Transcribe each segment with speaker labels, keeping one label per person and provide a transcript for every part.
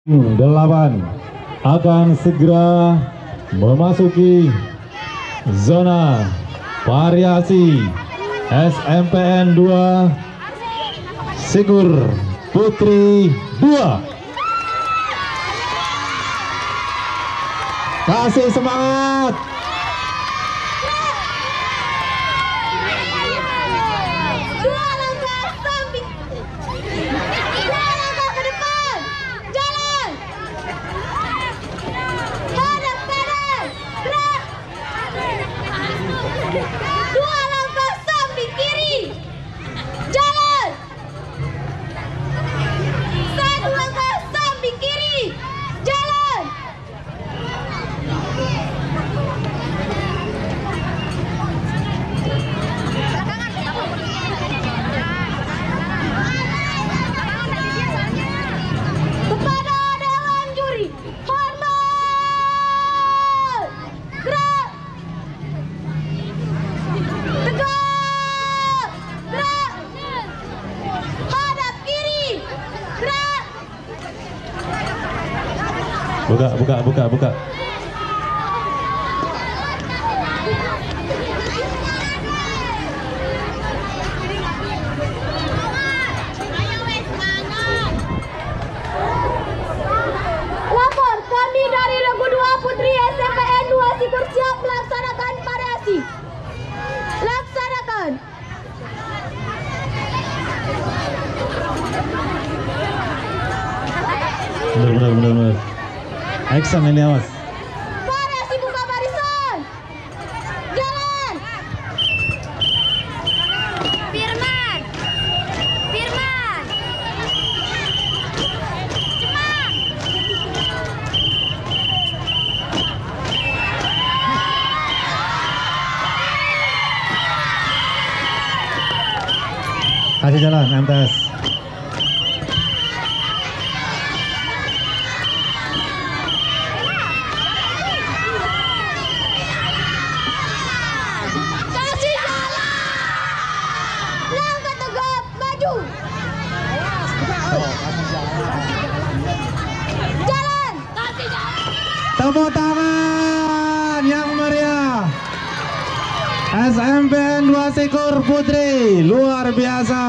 Speaker 1: 8 akan segera memasuki zona variasi SMPN 2 Sikur Putri 2. Kasih semangat. Buka.
Speaker 2: Lapor, kami dari Regu 2 Putri SMPN 2 Sikur siap melaksanakan variasi. Laksanakan.
Speaker 1: Benar. Action ini awas.
Speaker 2: Variasi buka barisan. Jalan. Firman. Cemang.
Speaker 1: Kasih jalan MTS. Tepuk tangan yang meriah. SMPN 2 Sikur Putri luar biasa.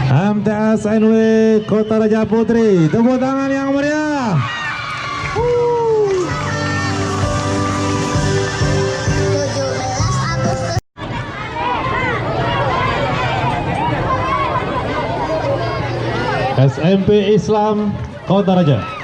Speaker 1: MTS NW Kota Raja Putri, tepuk tangan yang meriah. SMP Islam Kota Raja.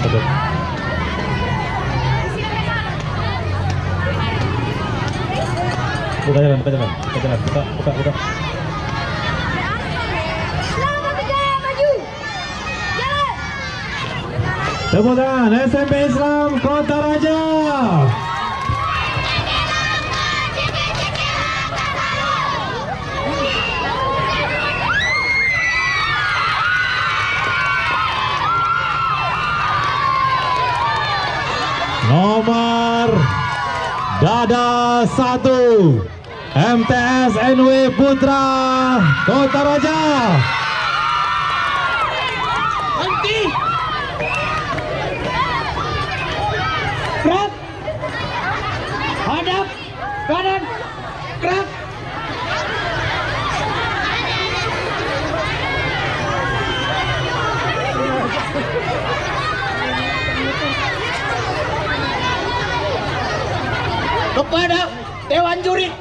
Speaker 1: Betul. Buka jalan, buka jalan, buka jalan, buka.
Speaker 2: Selamat berjaya maju. Jalan.
Speaker 1: Tepuk tangan SMP Islam Kota Raja. Nomor Dada 1 MTS NW Putra Kota Raja.
Speaker 3: Henti. Gerak. Hadap. Kanan. Gerak. Kepada Dewan Juri,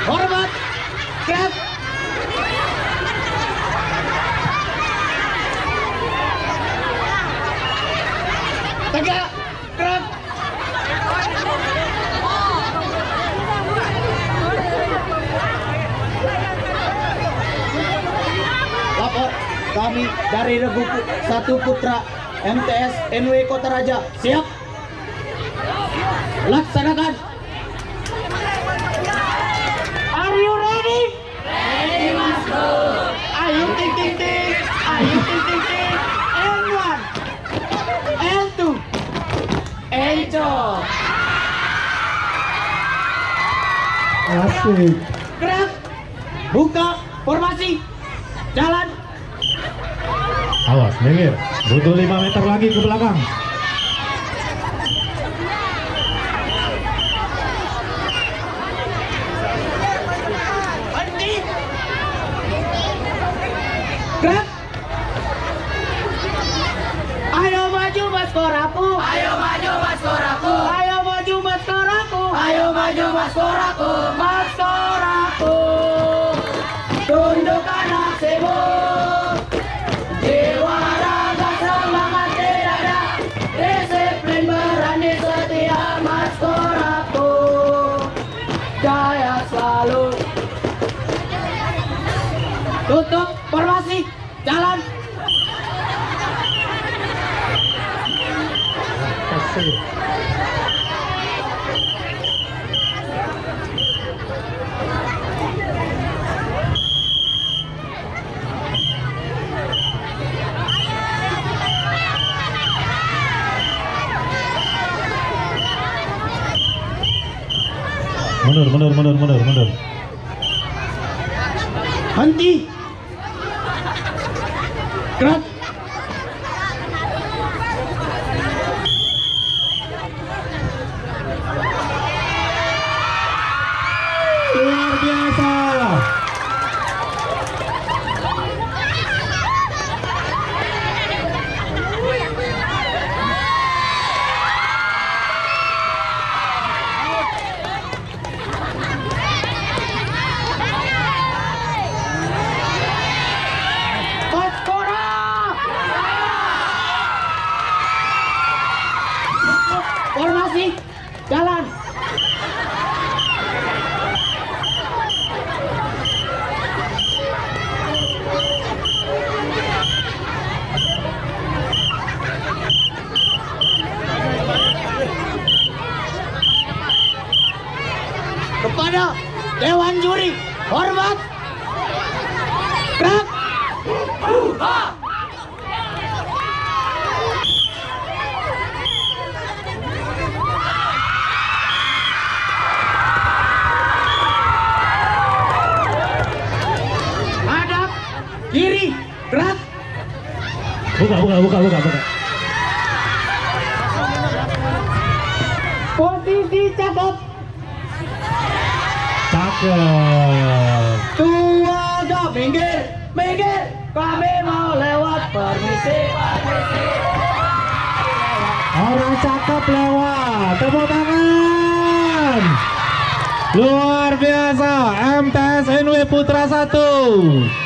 Speaker 3: hormat, gerak. Tegak, gerak. Lapor kami dari Regu 1 Putra MTS NW Kota Raja. Siap. Laksanakan. Are you ready? Ready, Mas Bro. Ayo ting ting ting. Ayo ting ting ting. N1. N2. Enjoy.
Speaker 1: Asik.
Speaker 3: Gerak. Buka formasi. Jalan.
Speaker 1: Awas, minggir. Butuh 5 meter lagi ke belakang.
Speaker 3: Henti. Gerak. Ayo maju Mas Koraku. Ayo maju Mas Koraku. Ayo maju Mas Koraku. Ayo maju Mas Koraku. Mas Koraku. Tunduk anak sibuk. Jiwa raga semangat tidak ada. Disiplin berani setia Mas Koraku. Jaya selalu. Tutup formasi. Jalan.
Speaker 1: Asik. Mundur.
Speaker 3: Henti. Gerak.
Speaker 1: Luar biasa.
Speaker 3: Mas Korak. Formasi. Jalan. Kepada Dewan Juri, hormat. Gerak. Hadap kiri, gerak.
Speaker 1: Buka.
Speaker 3: Posisi cakep.
Speaker 1: Cakep.
Speaker 3: Tua gak minggir. Kami mau lewat, permisi.
Speaker 1: Orang cakep lewat. Tepuk tangan. Luar biasa. MTS NW Putra 1